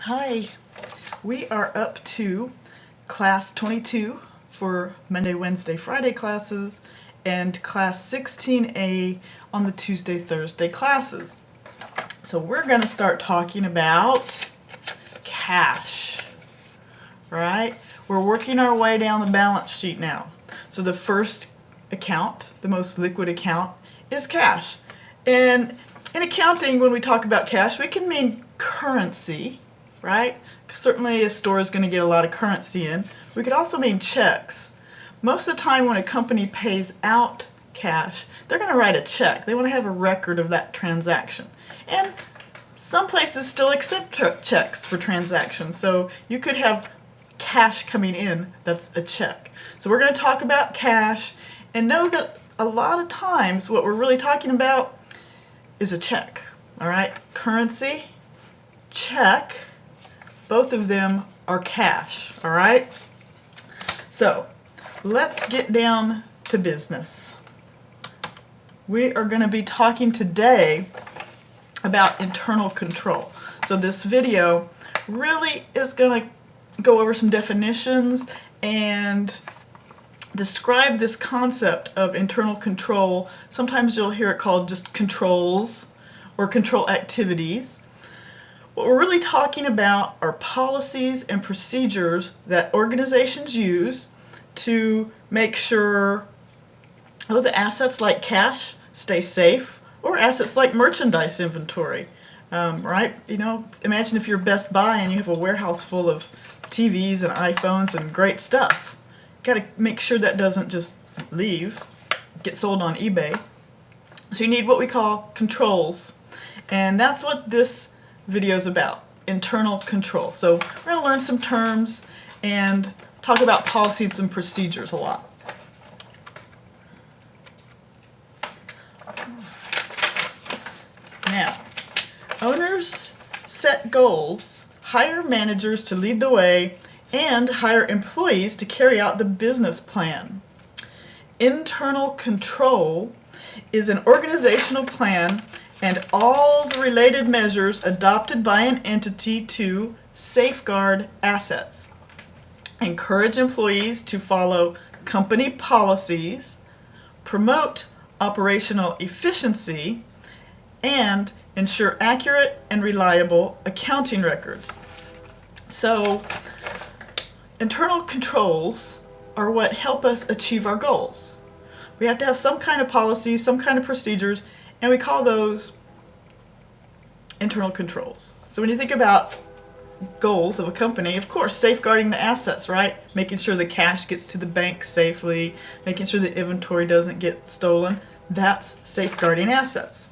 Hi, we are up to class 22 for Monday, Wednesday, Friday classes and class 16A on the Tuesday, Thursday classes. So we're going to start talking about cash, right? We're working our way down the balance sheet now. So the first account, the most liquid account, is cash. And in accounting, when we talk about cash, we can mean currency, right? Certainly a store is going to get a lot of currency in. We could also mean checks. Most of the time when a company pays out cash, they're going to write a check. They want to have a record of that transaction. And some places still accept checks for transactions. So you could have cash coming in, that's a check. So we're going to talk about cash and know that a lot of times what we're really talking about is a check. All right, currency, check, both of them are cash. All right, so let's get down to business. We are going to be talking today about internal control. So this video really is going to go over some definitions and describe this concept of internal control. Sometimes you'll hear it called just controls or control activities. What we're really talking about are policies and procedures that organizations use to make sure the assets like cash stay safe, or assets like merchandise inventory, right? You know, imagine if you're Best Buy and you have a warehouse full of TVs and iPhones and great stuff. Got to make sure that doesn't just leave, get sold on eBay. So you need what we call controls, and that's what this video is about, internal control. So we're going to learn some terms and talk about policies and procedures a lot. Now, owners set goals, hire managers to lead the way, and hire employees to carry out the business plan. Internal control is an organizational plan and all the related measures adopted by an entity to safeguard assets, encourage employees to follow company policies, promote operational efficiency, and ensure accurate and reliable accounting records. So, internal controls are what help us achieve our goals. We have to have some kind of policies, some kind of procedures, and we call those internal controls. So when you think about goals of a company, of course, safeguarding the assets, right? Making sure the cash gets to the bank safely, making sure the inventory doesn't get stolen. That's safeguarding assets.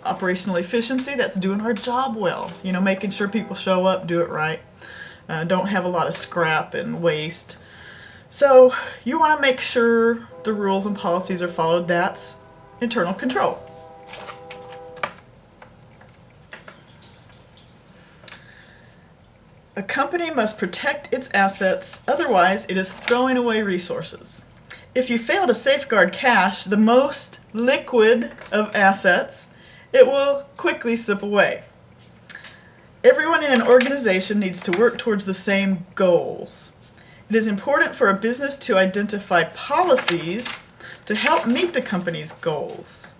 Operational efficiency, that's doing our job well. You know, making sure people show up, do it right. Don't have a lot of scrap and waste. So you want to make sure the rules and policies are followed. That's internal control. A company must protect its assets, otherwise it is throwing away resources. If you fail to safeguard cash, the most liquid of assets, it will quickly slip away. Everyone in an organization needs to work towards the same goals. It is important for a business to identify policies to help meet the company's goals.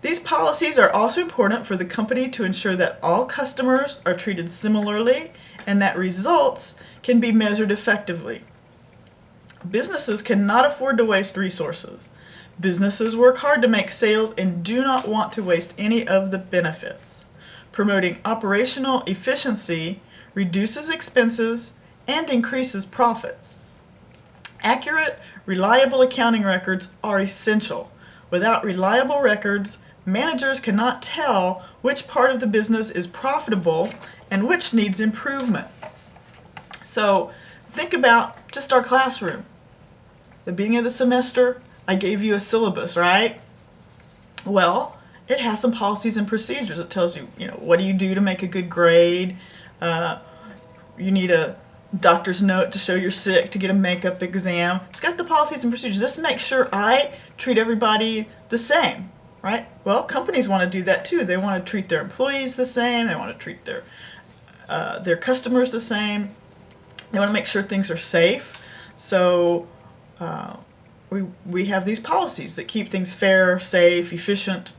These policies are also important for the company to ensure that all customers are treated similarly and that results can be measured effectively. Businesses cannot afford to waste resources. Businesses work hard to make sales and do not want to waste any of the benefits. Promoting operational efficiency reduces expenses and increases profits. Accurate, reliable accounting records are essential. Without reliable records, managers cannot tell which part of the business is profitable and which needs improvement. So think about just our classroom. The beginning of the semester, I gave you a syllabus, right? Well, it has some policies and procedures. It tells you, what do you do to make a good grade? You need a doctor's note to show you're sick, to get a makeup exam. It's got the policies and procedures. This makes sure I treat everybody the same. right? Well, companies want to do that too. They want to treat their employees the same. They want to treat their customers the same. They want to make sure things are safe. So we have these policies that keep things fair, safe, efficient.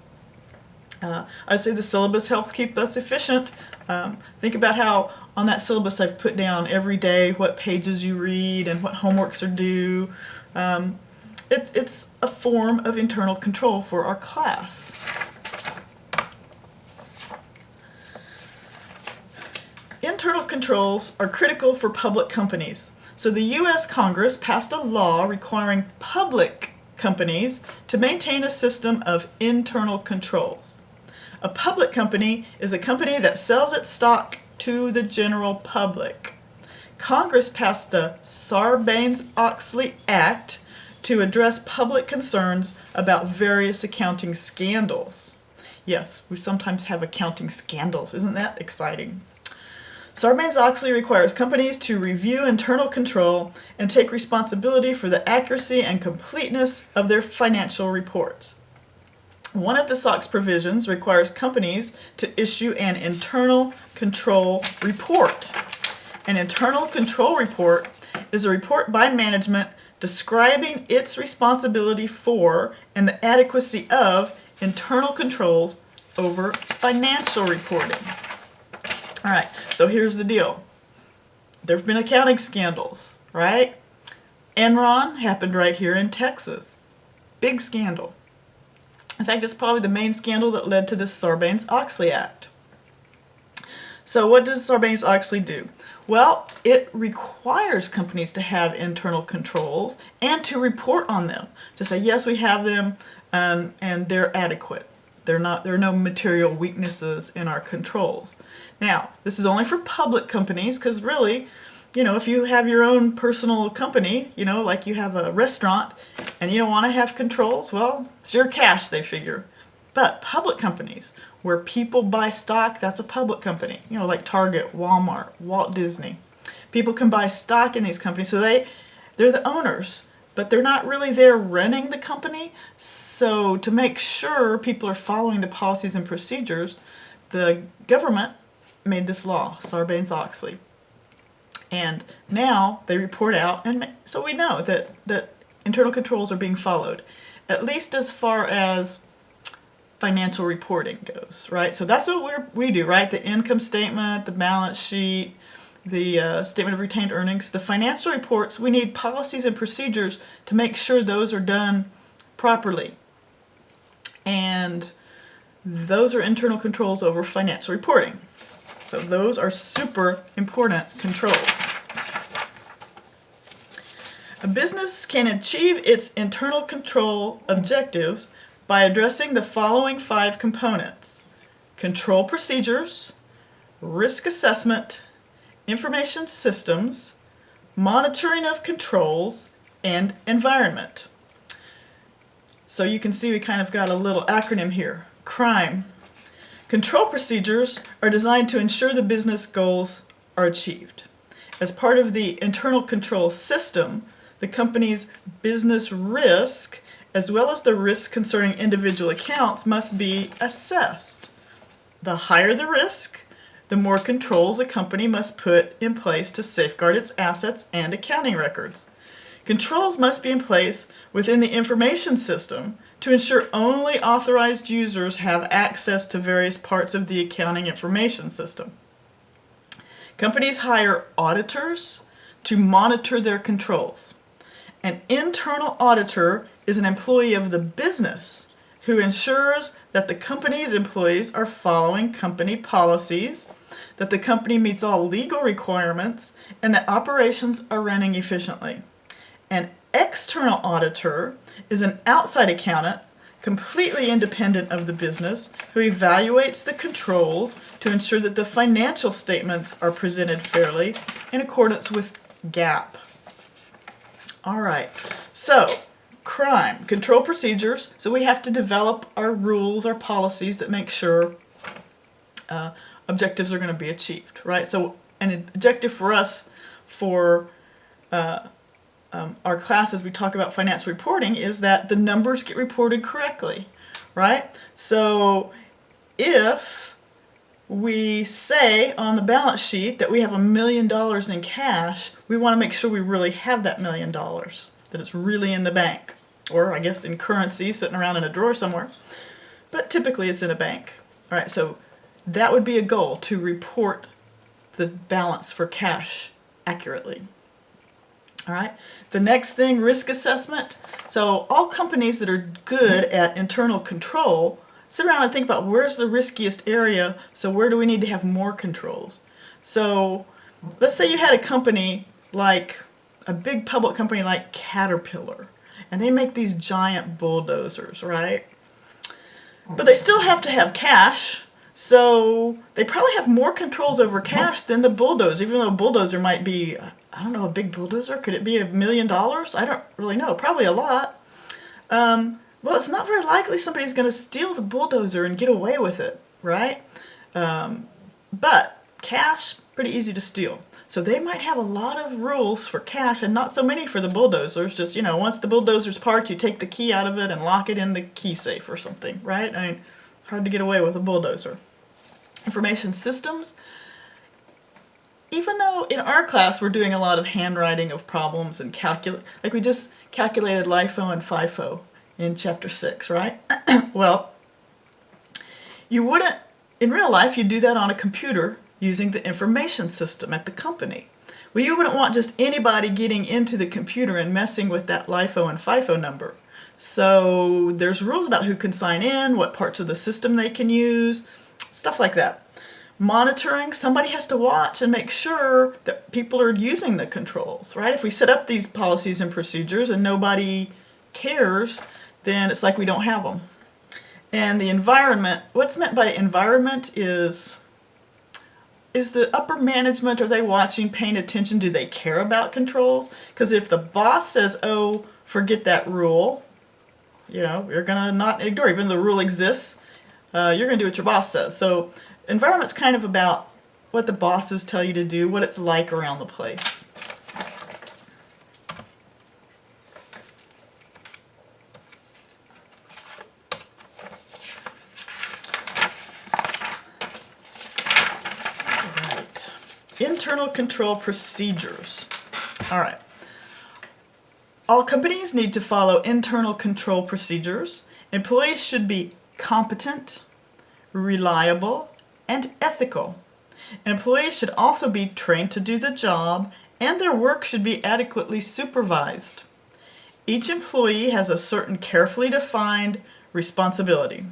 I'd say the syllabus helps keep us efficient. Think about how on that syllabus I've put down every day what pages you read and what homeworks are due. It's a form of internal control for our class. Internal controls are critical for public companies. So the U.S. Congress passed a law requiring public companies to maintain a system of internal controls. A public company is a company that sells its stock to the general public. Congress passed the Sarbanes-Oxley Act to address public concerns about various accounting scandals. Yes, we sometimes have accounting scandals. Isn't that exciting? Sarbanes-Oxley requires companies to review internal control and take responsibility for the accuracy and completeness of their financial reports. One of the SOX provisions requires companies to issue an internal control report. An internal control report is a report by management describing its responsibility for and the adequacy of internal controls over financial reporting. All right, so here's the deal. There have been accounting scandals, right? Enron happened right here in Texas. Big scandal. In fact, it's probably the main scandal that led to this Sarbanes-Oxley Act. So what does Sarbanes-Oxley do? Well, it requires companies to have internal controls and to report on them. To say, yes, we have them and they're adequate. There are no material weaknesses in our controls. Now, this is only for public companies because really, if you have your own personal company, like you have a restaurant and you don't want to have controls, well, it's your cash, they figure. But public companies, where people buy stock, that's a public company, like Target, Walmart, Walt Disney. People can buy stock in these companies, so they're the owners, but they're not really there running the company. So to make sure people are following the policies and procedures, the government made this law, Sarbanes-Oxley. And now they report out, and so we know that internal controls are being followed, at least as far as financial reporting goes, right? So that's what we do, right? The income statement, the balance sheet, the statement of retained earnings, the financial reports, we need policies and procedures to make sure those are done properly. And those are internal controls over financial reporting. So those are super important controls. A business can achieve its internal control objectives by addressing the following 5 components: control procedures, risk assessment, information systems, monitoring of controls, and environment. So you can see we kind of got a little acronym here. CRIME. Control procedures are designed to ensure the business goals are achieved. As part of the internal control system, the company's business risk, as well as the risk concerning individual accounts, must be assessed. The higher the risk, the more controls a company must put in place to safeguard its assets and accounting records. Controls must be in place within the information system to ensure only authorized users have access to various parts of the accounting information system. Companies hire auditors to monitor their controls. An internal auditor is an employee of the business who ensures that the company's employees are following company policies, that the company meets all legal requirements, and that operations are running efficiently. An external auditor is an outside accountant, completely independent of the business, who evaluates the controls to ensure that the financial statements are presented fairly in accordance with GAAP. All right, so CRIME, control procedures. So we have to develop our rules, our policies that make sure objectives are going to be achieved, right? So an objective for us for our class as we talk about financial reporting is that the numbers get reported correctly, right? So if we say on the balance sheet that we have $1 million in cash, we want to make sure we really have that $1 million, that it's really in the bank, or I guess in currency sitting around in a drawer somewhere, but typically it's in a bank. All right, so that would be a goal, to report the balance for cash accurately. All right, the next thing, risk assessment. So all companies that are good at internal control sit around and think about where's the riskiest area, so where do we need to have more controls. So let's say you had a company like a big public company like Caterpillar, and they make these giant bulldozers, right? But they still have to have cash, so they probably have more controls over cash than the bulldozer, even though a bulldozer might be, I don't know, a big bulldozer? Could it be $1 million? I don't really know. Probably a lot. Well, it's not very likely somebody's going to steal the bulldozer and get away with it, right? But cash, pretty easy to steal. So they might have a lot of rules for cash and not so many for the bulldozers. Just, once the bulldozer's parked, you take the key out of it and lock it in the key safe or something, right? I mean, hard to get away with a bulldozer. Information systems. Even though in our class we're doing a lot of handwriting of problems and like we just calculated LIFO and FIFO in chapter 6, right? Well, you wouldn't, in real life, you'd do that on a computer using the information system at the company. Well, you wouldn't want just anybody getting into the computer and messing with that LIFO and FIFO number. So there's rules about who can sign in, what parts of the system they can use, stuff like that. Monitoring, somebody has to watch and make sure that people are using the controls, right? If we set up these policies and procedures and nobody cares, then it's like we don't have them. And the environment, what's meant by environment is the upper management, are they watching, paying attention? Do they care about controls? Because if the boss says, oh, forget that rule, you're going to not ignore, even though the rule exists, you're going to do what your boss says. So environment's kind of about what the bosses tell you to do, what it's like around the place. Internal control procedures. All right. All companies need to follow internal control procedures. Employees should be competent, reliable, and ethical. Employees should also be trained to do the job, and their work should be adequately supervised. Each employee has a certain carefully defined responsibility.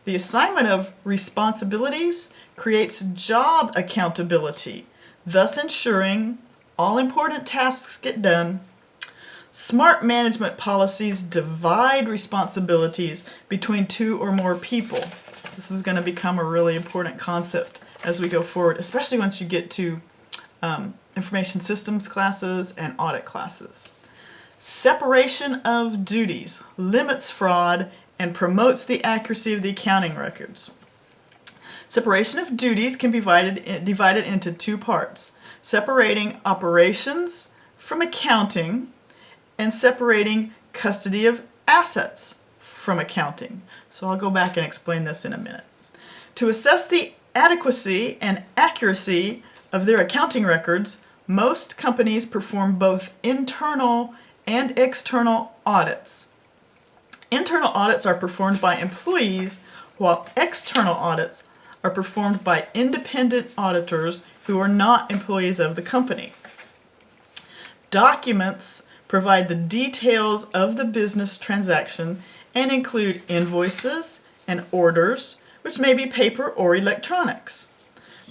The assignment of responsibilities creates job accountability, thus ensuring all important tasks get done. Smart management policies divide responsibilities between two or more people. This is going to become a really important concept as we go forward, especially once you get to information systems classes and audit classes. Separation of duties limits fraud and promotes the accuracy of the accounting records. Separation of duties can be divided into two parts: separating operations from accounting and separating custody of assets from accounting. So I'll go back and explain this in a minute. To assess the adequacy and accuracy of their accounting records, most companies perform both internal and external audits. Internal audits are performed by employees, while external audits are performed by independent auditors who are not employees of the company. Documents provide the details of the business transaction and include invoices and orders, which may be paper or electronics.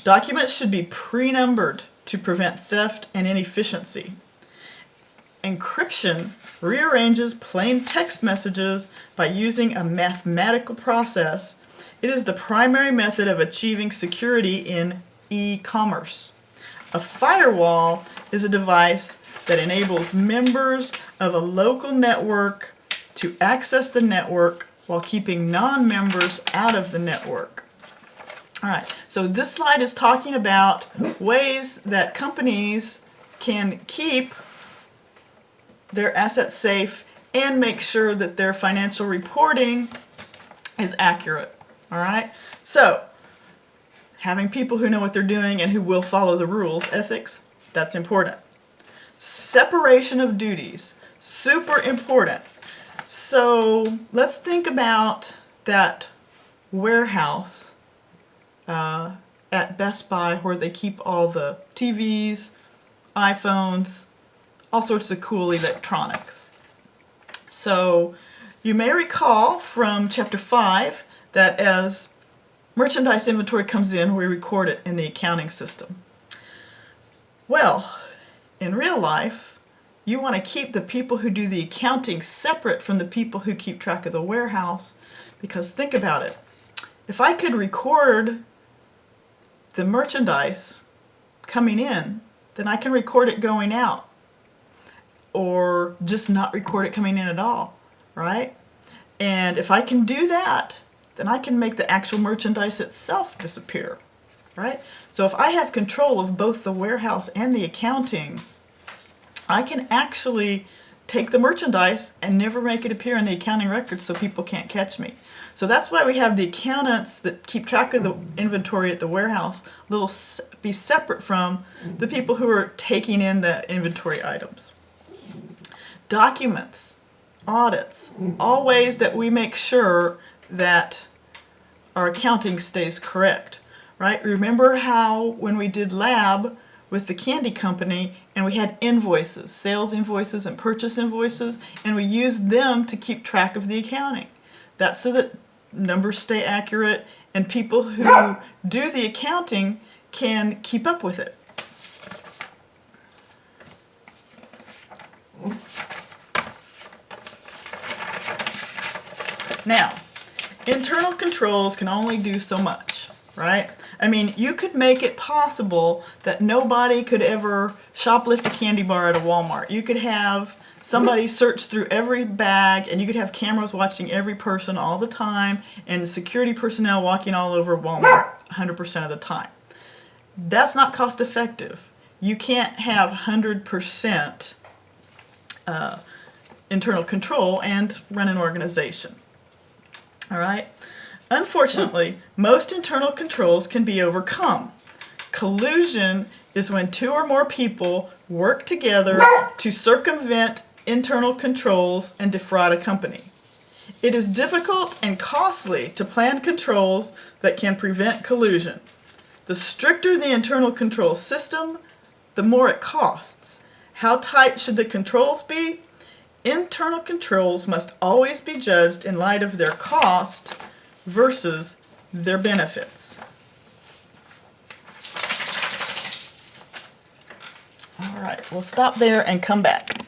Documents should be pre-numbered to prevent theft and inefficiency. Encryption rearranges plain text messages by using a mathematical process. It is the primary method of achieving security in e-commerce. A firewall is a device that enables members of a local network to access the network while keeping non-members out of the network. All right, so this slide is talking about ways that companies can keep their assets safe and make sure that their financial reporting is accurate. All right? So, having people who know what they're doing and who will follow the rules, ethics, that's important. Separation of duties, super important. So let's think about that warehouse at Best Buy where they keep all the TVs, iPhones, all sorts of cool electronics. So you may recall from chapter 5 that as merchandise inventory comes in, we record it in the accounting system. Well, in real life, you want to keep the people who do the accounting separate from the people who keep track of the warehouse, because think about it. If I could record the merchandise coming in, then I can record it going out, or just not record it coming in at all, right? And if I can do that, then I can make the actual merchandise itself disappear, right? So if I have control of both the warehouse and the accounting, I can actually take the merchandise and never make it appear in the accounting records so people can't catch me. So that's why we have the accountants that keep track of the inventory at the warehouse be separate from the people who are taking in the inventory items. Documents, audits, all ways that we make sure that our accounting stays correct, right? Remember how when we did lab with the candy company and we had invoices, sales invoices and purchase invoices, and we used them to keep track of the accounting. That's so that numbers stay accurate and people who do the accounting can keep up with it. Now, internal controls can only do so much, right? I mean, you could make it possible that nobody could ever shoplift a candy bar at a Walmart. You could have somebody search through every bag, and you could have cameras watching every person all the time, and security personnel walking all over Walmart 100% of the time. That's not cost effective. You can't have 100% internal control and run an organization. All right? Unfortunately, most internal controls can be overcome. Collusion is when two or more people work together to circumvent internal controls and defraud a company. It is difficult and costly to plan controls that can prevent collusion. The stricter the internal control system, the more it costs. How tight should the controls be? Internal controls must always be judged in light of their cost versus their benefits. All right, we'll stop there and come back.